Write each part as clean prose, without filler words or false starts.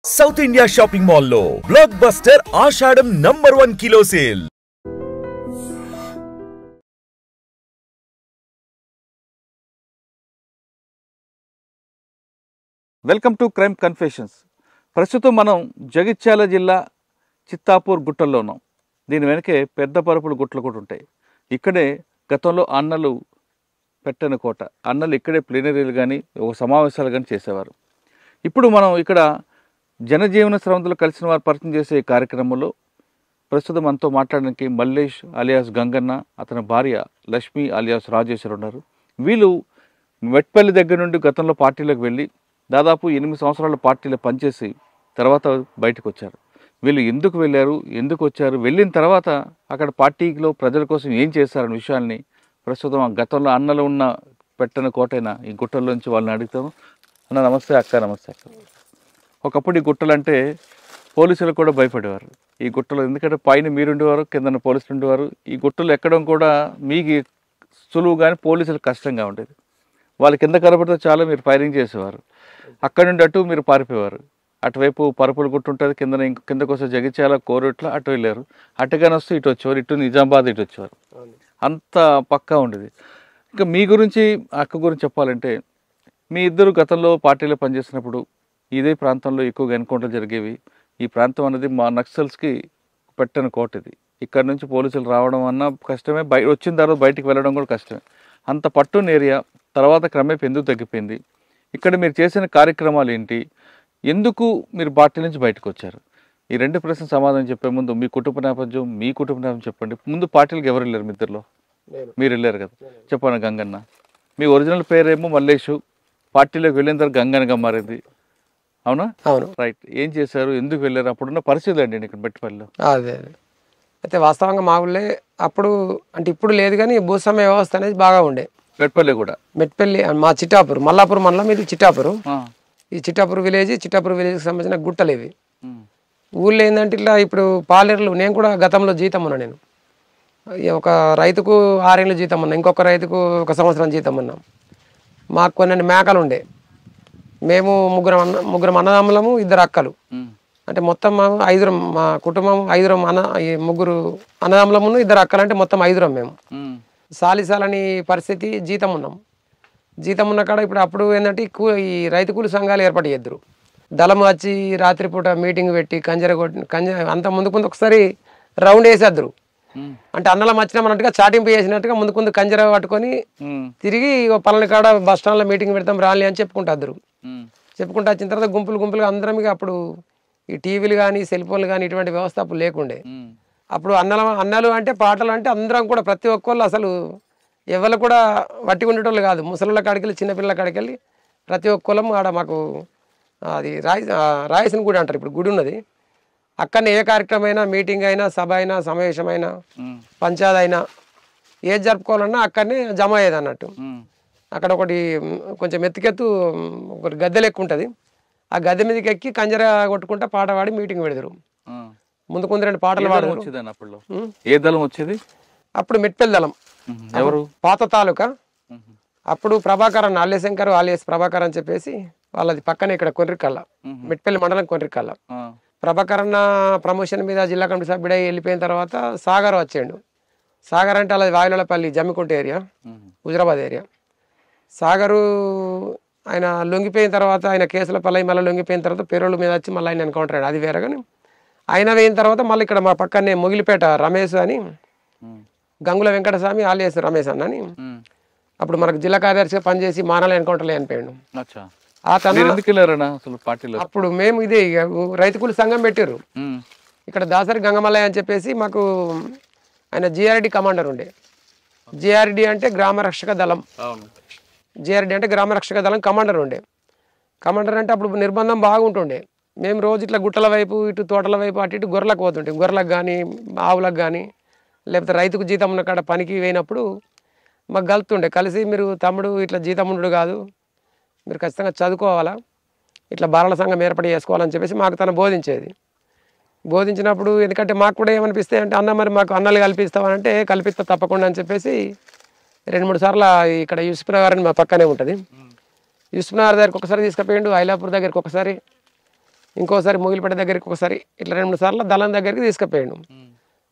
South India shopping mall లో blockbuster Ashadham number 1 kilo sale. Welcome to crime confessions. ప్రస్తుతం మనం జగిత్యాల జిల్లా చిత్తాపూర్ గుట్టల్లో ఉన్నాం. దీని వెనకే పెద్ద పరుపుల గుట్టలు కూడా ఉంటాయి. ఇక్కడే గతంలో అన్నలు పెట్టని కోట, అన్నలు ఇక్కడే ప్లీనరీలు కానీ ఒక సమావేశాలు కానీ చేసేవారు. ఇప్పుడు మనం ఇక్కడ జనజీవన స్రవంతులు కలిసిన వారు పరిచయం చేసే ఈ కార్యక్రమంలో ప్రస్తుతం మనతో మాట్లాడడానికి మల్లేష్ అలియాస్ గంగన్న, అతని భార్య లక్ష్మి అలియాస్ రాజేశ్వర్ ఉన్నారు. వీళ్ళు మెట్పల్లి దగ్గర నుండి గతంలో పార్టీలోకి వెళ్ళి దాదాపు 8 సంవత్సరాల పార్టీలో పనిచేసి తర్వాత బయటకు వచ్చారు. వీళ్ళు ఎందుకు వెళ్ళారు, ఎందుకు వచ్చారు, వెళ్ళిన తర్వాత అక్కడ పార్టీలో ప్రజల కోసం ఏం చేస్తారనే విషయాల్ని ప్రస్తుతం గతంలో అన్నలు ఉన్న పెట్టని కోటైన ఈ గుట్టల్లోంచి వాళ్ళని అడుగుతాము. అన్న నమస్తే, అక్క నమస్తే. అక్క, ఒకప్పుడు ఈ గుట్టలు అంటే పోలీసులు కూడా భయపడేవారు. ఈ గుట్టలు ఎందుకంటే పైన మీరుండేవారు, కింద పోలీసులు ఉండేవారు. ఈ గుట్టలు ఎక్కడం కూడా మీకు సులువు కానీ పోలీసులకు కష్టంగా ఉండేది. వాళ్ళ కింద కనబడితే చాలా మీరు ఫైరింగ్ చేసేవారు. అక్కడ నుండి అటు మీరు పారిపోయేవారు. అటువైపు పరుపులు గుట్టుంటుంది, కిందకు వస్తే జగిత్యాల కోరుట్ల అటు వెళ్ళారు. అటుగానే వస్తే ఇటు వచ్చేవారు, ఇటు నిజామాబాద్ ఇటు వచ్చేవారు. అంత పక్కా ఉండేది. ఇంకా మీ గురించి అక్క గురించి చెప్పాలంటే, మీ ఇద్దరు గతంలో పార్టీలో పనిచేసినప్పుడు ఇదే ప్రాంతంలో ఎక్కువగా ఎన్కౌంటర్లు జరిగేవి. ఈ ప్రాంతం అనేది మా నక్సల్స్కి పెట్టని కోట. ఇది ఇక్కడ నుంచి పోలీసులు రావడం అన్న కష్టమే, వచ్చిన తర్వాత బయటికి వెళ్ళడం కూడా కష్టమే. అంత పట్టున్న ఏరియా. తర్వాత క్రమేపీ ఎందుకు తగ్గిపోయింది, ఇక్కడ మీరు చేసిన కార్యక్రమాలు ఏంటి, ఎందుకు మీరు పార్టీ నుంచి బయటకు వచ్చారు? ఈ 2 ప్రశ్న సమాధానం చెప్పే ముందు మీ కుటుంబ నేపథ్యం చెప్పండి. ముందు పార్టీలకు ఎవరు వెళ్ళారు? మీ ఇద్దరులో మీరు వెళ్ళారు కదా, చెప్పండి. గంగన్న, మీ ఒరిజినల్ పేరేమో మల్లేషు, పార్టీలోకి వెళ్ళిన తర్వాత గంగన్నగా మారింది, అవునా? అవును, రైట్. ఏం చేశారు, ఎందుకు వెళ్ళారు, అప్పుడున్న పరిస్థితులు అండి ఇక్కడ మెట్పల్లిలో? అదే అయితే వాస్తవంగా మా ఊళ్ళే అప్పుడు అంటే ఇప్పుడు లేదు కానీ భూస్వామ్య వ్యవస్థ అనేది బాగా ఉండే. మెట్పల్లి కూడా, మెట్పల్లి మా చిట్టాపూర్, మల్లాపూర్ మండలం, ఇది చిట్టాపూర్. ఈ చిట్టాపూర్ విలేజ్కి సంబంధించిన గుట్టలు ఇవి. ఊళ్ళో ఏంటంటే ఇట్లా ఇప్పుడు పాలేరులు, నేను కూడా గతంలో జీతం ఉన్నా. నేను ఒక రైతుకు 6 ఏళ్ళు జీతం ఉన్నా, ఇంకొక రైతుకు 1 సంవత్సరం జీతం ఉన్నాం. మాకు కొన్ని మేకలు ఉండే. మేము ముగ్గురం అన్నదమ్ములము, 2 అక్కలు. అంటే మొత్తం 5, మా కుటుంబం 5 ముగ్గురు అన్నదమ్ములము, 2 అక్కలు, అంటే మొత్తం 5 మేము. సాలిసాలని పరిస్థితి, జీతం ఉన్నాం. జీతం ఉన్న కాడ అప్పుడు ఏంటంటే ఈ రైతు కూలి సంఘాలు ఏర్పాటు చేద్దరు. దళం వచ్చి రాత్రిపూట మీటింగ్ పెట్టి అంత ముందు ఒకసారి రౌండ్ వేసేద్దరు. అంటే అన్నలం వచ్చినామన్నట్టుగా చాటింపు చేసినట్టుగా ముందు కంజర పట్టుకొని తిరిగి పలాని కాడ బస్ స్టాండ్లో మీటింగ్ పెడతాం రాలి అని చెప్పుకుంటారు. చెప్పుకుంటూ వచ్చిన తర్వాత గుంపులుగా అందరం అప్పుడు ఈ టీవీలు కానీ సెల్ ఫోన్లు కానీ ఇటువంటి వ్యవస్థ అప్పుడు లేకుండే. అప్పుడు అన్నలు అంటే పాటలు అంటే అందరం కూడా ప్రతి ఒక్కళ్ళు అసలు ఎవరు కూడా వట్టి ఉండేటోళ్ళు కాదు. ముసలిళ్ళ కాడికెళ్ళి చిన్నపిల్లల కాడికెళ్ళి ప్రతి ఒక్కళ్ళం ఆడ మాకు అది రాయసిన గుడి అంటారు, ఇప్పుడు గుడి ఉన్నది. అక్కడనే ఏ కార్యక్రమం అయినా, మీటింగ్ అయినా, సభ అయినా, సమావేశమైనా, పంచాయతీ అయినా ఏది జరుపుకోవాలన్నా అక్కడనే జమ అయ్యేది అన్నట్టు. అక్కడ ఒకటి కొంచెం ఎత్తుకెత్తు ఒకటి గద్దెలు ఎక్కువ ఉంటుంది. ఆ గద్దె మీదకి ఎక్కి కంజర కొట్టుకుంటా పాట పాడి మీటింగ్ పెడతారు. ముందు 2 పాటలు పాడారు. ఏ దళం వచ్చేది అప్పుడు మెట్పల్లి దళం, ఎవరు పాత తాలూకా. అప్పుడు ప్రభాకరన్, ఆల్యశంకర్ ఆలియస్ ప్రభాకర్ అని చెప్పేసి వాళ్ళది పక్కనే ఇక్కడ కొర్రికల్ల, మెట్పల్లి మండలం కొర్రికల్ల. ప్రభాకరన్న ప్రమోషన్ మీద జిల్లా కమిటీ సభ్యుడై వెళ్ళిపోయిన తర్వాత సాగర్ వచ్చాడు. సాగర్ అంటే అలా వాయులపల్లి, జమ్మికుంట ఏరియా, హుజరాబాద్ ఏరియా. సాగరు ఆయన లొంగిపోయిన తర్వాత, ఆయన కేసుల పల్లవి మళ్ళీ లొంగిపోయిన తర్వాత పేరోళ్ళ మీద వచ్చి మళ్ళీ ఆయన ఎన్కౌంటర్ అయ్యాడు. అది వేరే. కానీ ఆయన వేయిన తర్వాత మళ్ళీ ఇక్కడ మా పక్కనే మొగిలిపేట రమేష్ అని, గంగుల వెంకటస్వామి ఆలియస్ రమేష్ అన్నని, అప్పుడు మనకు జిల్లా కార్యదర్శిగా పనిచేసి మానాల ఎన్కౌంటర్లో చనిపోయాడు. అప్పుడు మేము ఇదే రైతు కూలి సంఘం పెట్టారు ఇక్కడ దాసరి గంగమల్లయ్య అని చెప్పేసి. మాకు ఆయన జిఆర్డి కమాండర్ ఉండే. జిఆర్డి అంటే గ్రామ రక్షక దళం, జిఆర్డి అంటే గ్రామ రక్షక దళం కమాండర్ ఉండే. కమాండర్ అంటే అప్పుడు నిర్బంధం బాగుంటుండే. మేము రోజు ఇట్లా గుట్టల వైపు, ఇటు తోటల వైపు, అటు ఇటు గొర్రెలకు పోతుంటాం. గొర్రెలకు కానీ, ఆవులకు కానీ, లేకపోతే రైతుకు జీతం ఉన్న కాడ పనికి పోయినప్పుడు మాకు కలుతుండే. కలిసి మీరు తమ్ముడు ఇట్లా జీతం ఉండడు కాదు, మీరు ఖచ్చితంగా చదువుకోవాలా, ఇట్లా బాలల సంఘం ఏర్పాటు చేసుకోవాలని చెప్పేసి మాకు తను బోధించినప్పుడు, ఎందుకంటే మాకు కూడా ఏమనిపిస్తే అంటే, అన్న మరి మాకు అన్నలు కల్పిస్తామనంటే కల్పిస్తా తప్పకుండా అని చెప్పేసి 2-3 సార్లు ఇక్కడ యూసుఫ్ నగర్ అని మా పక్కనే ఉంటుంది, యూసుఫ్ నగర్ దగ్గరికి ఒకసారి తీసుకుపోయిండు, ఐలాపూర్ దగ్గరికి ఒకసారి, ఇంకోసారి మొగిలిపేట దగ్గరికి ఒకసారి ఇట్లా 2-3 సార్లు దళం దగ్గరికి తీసుకుపోయాడు.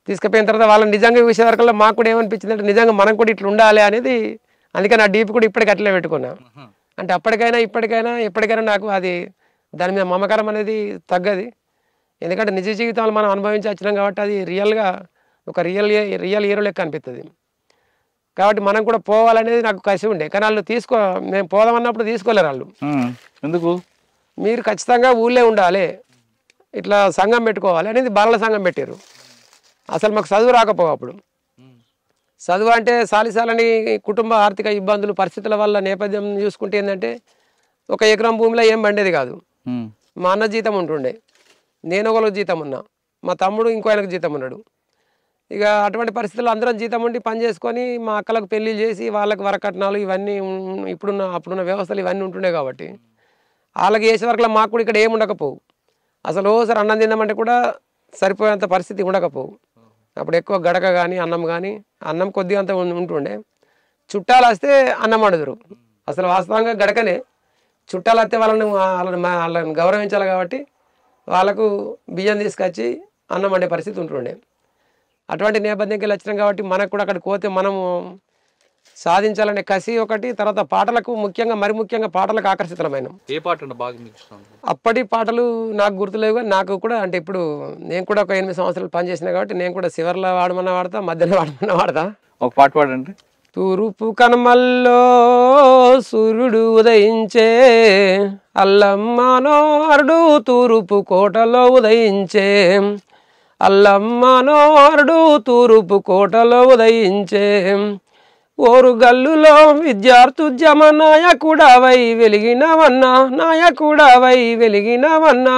తీసుకుపోయిన తర్వాత వాళ్ళని నిజంగా చూసే వరకల్లా మాకు కూడా ఏమనిపించింది అంటే నిజంగా మనం కూడా ఇట్లా ఉండాలి అనేది. అందుకని ఆ డీపీ కూడా ఇప్పటికి అట్లే పెట్టుకున్నా. అంటే అప్పటికైనా ఇప్పటికైనా ఎప్పటికైనా నాకు అది దాని మీద మమకారం అనేది తగ్గది. ఎందుకంటే నిజ జీవితాలు మనం అనుభవించి వచ్చినాం కాబట్టి అది రియల్గా ఒక రియల్ హీరో లెక్క అనిపిస్తుంది. కాబట్టి మనం కూడా పోవాలనేది నాకు కసి ఉండే. కానీ వాళ్ళు మేము పోదామన్నప్పుడు తీసుకోలేరు వాళ్ళు. ఎందుకు? మీరు ఖచ్చితంగా ఊళ్ళో ఉండాలి, ఇట్లా సంఘం పెట్టుకోవాలి అనేది బాలల సంఘం పెట్టారు. అసలు మాకు చదువు రాకపోవు అప్పుడు. చదువు అంటే సాలిసాలని కుటుంబ ఆర్థిక ఇబ్బందులు పరిస్థితుల వల్ల నేపథ్యం చూసుకుంటే ఏంటంటే 1 ఎకరం భూమిలో ఏం పండేది కాదు. మా అన్న జీతం ఉంటుండే, నేను ఒకరికి జీతం ఉన్నా, మా తమ్ముడు ఇంకో ఆయనకు జీతం ఉన్నాడు. ఇక అటువంటి పరిస్థితుల్లో అందరం జీతం ఉండి పని చేసుకొని మా అక్కలకు పెళ్ళిళ్ళు చేసి వాళ్ళకి వరకట్నాలు ఇవన్నీ అప్పుడున్న వ్యవస్థలు ఇవన్నీ ఉంటుండే కాబట్టి వాళ్ళకి చేసే వరకు మాకు కూడా ఇక్కడ ఏమి ఉండకపోవు. అసలు ఓసారి అన్నం తిందామంటే కూడా సరిపోయేంత పరిస్థితి ఉండకపోవు. అప్పుడు ఎక్కువ గడక కానీ అన్నం కొద్దిగా అంత ఉంటుండే. చుట్టాలు వస్తే అన్నం వండుదురు. అసలు వాస్తవంగా గడకనే. చుట్టాలు వస్తే వాళ్ళని గౌరవించాలి కాబట్టి వాళ్ళకు బియ్యం తీసుకొచ్చి అన్నం వండే పరిస్థితి ఉంటుండే. అటువంటి నేపథ్యంకి వెళ్ళి వచ్చినాం కాబట్టి మనకు కూడా అక్కడికి పోతే మనము సాధించాలనే కసి ఒకటి. తర్వాత పాటలకు మరి ముఖ్యంగా పాటలకు ఆకర్షితమైన. ఏ పాట బాగా? అప్పటి పాటలు నాకు గుర్తులేవు కానీ నాకు కూడా అంటే ఇప్పుడు నేను కూడా ఒక 8 సంవత్సరాలు పనిచేసిన కాబట్టి నేను కూడా చివర్లో వాడమన్నా వాడతా, మధ్యలో వాడమన్నా వాడతా. ఒక పాట పాడండి. తూర్పు కనుమల్లో సూర్యుడు ఉదయించే, అల్లమ్మనోరుడు తూర్పు కోటలో ఉదయించే, అల్లమ్మనోరుడు తూర్పు కోటలో ఉదయించే, ఓరు గల్లులో విద్యార్థుద్యమ నాయకుడవై వెలిగినవన్నా, నాయకుడవై వెలిగినవన్నా,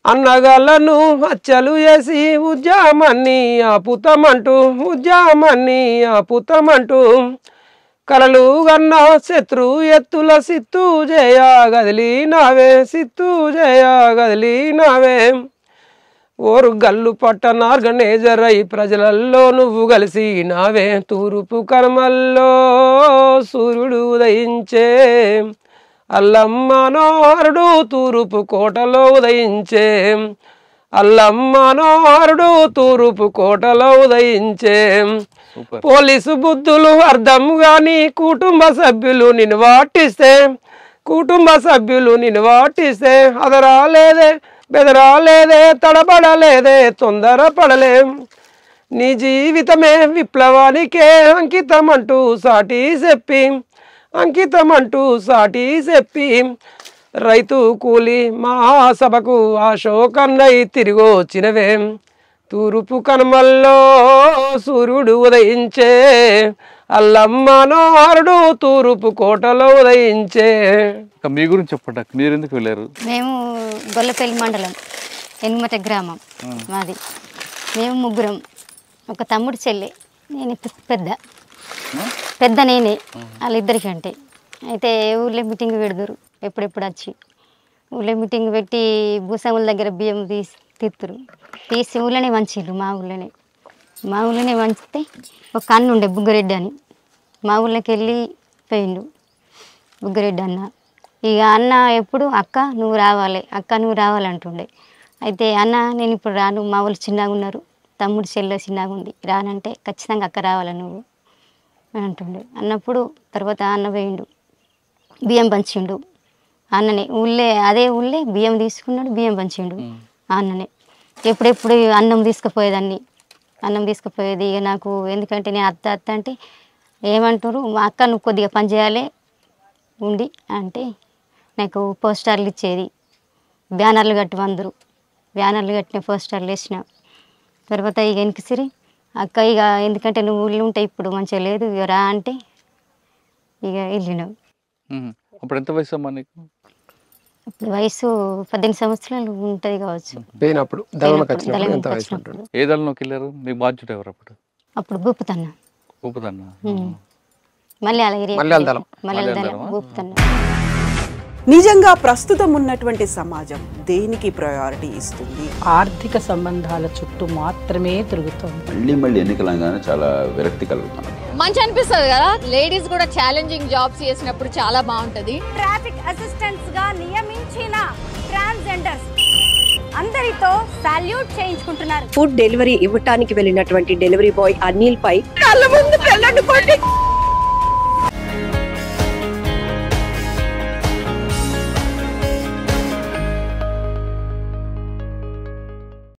అన్నగాళ్ళను హత్యలు చేసి ఉద్యమాన్ని ఆపుతామంటూ కలలు గన్న శత్రు ఎత్తుల సిత్తు జయ గదిలినావే ఓరు గల్లు పట్టణ ఆర్గనైజర్ అయి ప్రజలల్లో నువ్వు కలిసినావే. తూర్పు కర్మల్లో సూర్యుడు ఉదయించే, అల్లమ్మనోరుడు తూర్పు కోటలో ఉదయించే, అల్లమ్మనోరుడు తూర్పు కోటలో ఉదయించే. పోలీసు బుద్ధులు అర్థం గాని కుటుంబ సభ్యులు నిన్ను వాటిస్తే అదరాలేదే, బెదరాలేదే, తడబడలేదే, తొందరపడలే. నీ జీవితమే విప్లవానికే అంకితమంటూ సాటి చెప్పి రైతు కూలి మహాసభకు అశోకన్నై తిరిగొచ్చినవే. తూర్పు కనుమల్లో సూర్యుడు ఉదయించే, అల్లమ్మనోరుడు తూర్పు కోటలో ఉదయించే. మీ గురించి చెప్పండి. మీరు ఎందుకు వెళ్ళారు? మేము గొల్లపల్లి మండలం ఎన్మట గ్రామం మాది. మేము ముగ్గురం, ఒక తమ్ముడు చెల్లె, నేను పెద్ద నేనే వాళ్ళిద్దరికంటే. అయితే ఊళ్ళో మీటింగ్ పెడదురు, ఎప్పుడెప్పుడు వచ్చి ఊళ్ళో మీటింగ్ పెట్టి భూస్వాముల దగ్గర బియ్యం తీసి ఊళ్ళోనే వంచిళ్ళు. మా ఊళ్ళోనే వంచితే ఒక అన్న ఉండే బుగ్గరెడ్డి అని, మా ఊళ్ళోకి వెళ్ళి పోయిండు బుగ్గరెడ్డి అన్న. ఇక అన్న ఎప్పుడు అక్క నువ్వు రావాలంటుండే. అయితే అన్న నేను ఇప్పుడు రాను, మా వాళ్ళు చిన్నగా ఉన్నారు, తమ్ముడు చెల్లె చిన్నగా ఉంది, రానంటే ఖచ్చితంగా అక్క రావాలి నువ్వు అని అంటుండే. అన్నప్పుడు తర్వాత అన్న పోయిండు, బియ్యం పంచిండు అన్ననే. అదే ఊళ్ళే బియ్యం తీసుకున్నాడు, బియ్యం పంచిండు అన్ననే. ఎప్పుడెప్పుడు అన్నం తీసుకుపోయేది. ఇక నాకు ఎందుకంటే నేను అత్త అంటే ఏమంటారు, మా అక్క నువ్వు కొద్దిగా పని చేయాలి ఉండి అంటే నాకు పోస్టర్లు ఇచ్చేది. బ్యానర్లు కట్టిన పోస్టర్లు వేసిన తర్వాత ఇక వెనకసిరి అక్క ఇక ఎందుకంటే నువ్వు ఊళ్ళో ఉంటే ఇప్పుడు మంచిగా లేదు, ఇక రా అంటే ఇక వెళ్ళినావు. అప్పుడు ఎంత వయసు అమ్మా నీకు? అప్పుడు వయసు 18 సంవత్సరాలు ఉంటుంది కావచ్చు. ఏ దళంలోకి వెళ్ళారు? మీ బాధ్యత ఎవరు అప్పుడు? అప్పుడు భూపుతన్న. మలయాళ భూపుతన్న. నిజంగా ప్రస్తుతం ఉన్నటువంటి సమాజం దేనికి ప్రయారిటీ ఇస్తుంది? ఆర్థిక సంబంధాల చుట్టూ మాత్రమే తిరుగుతుంది. మళ్ళీ ఎన్నికలంగానే చాలా విరక్తి కలుగుతుంది. మంచి అనిపిస్తుంది కదా, లేడీస్ కూడా ఛాలెంజింగ్ జాబ్స్ చేసినప్పుడు చాలా బాగుంటది. ట్రాఫిక్ అసిస్టెంట్స్ గా నియమించిన ట్రాన్స్జెండర్స్ అందరితో సాల్యూట్ చేయించుకుంటున్నారు. ఫుడ్ డెలివరీ ఇవ్వటానికి వెళ్ళినటువంటి డెలివరీ బాయ్ అనిల్ పై కళ్ళ ముందు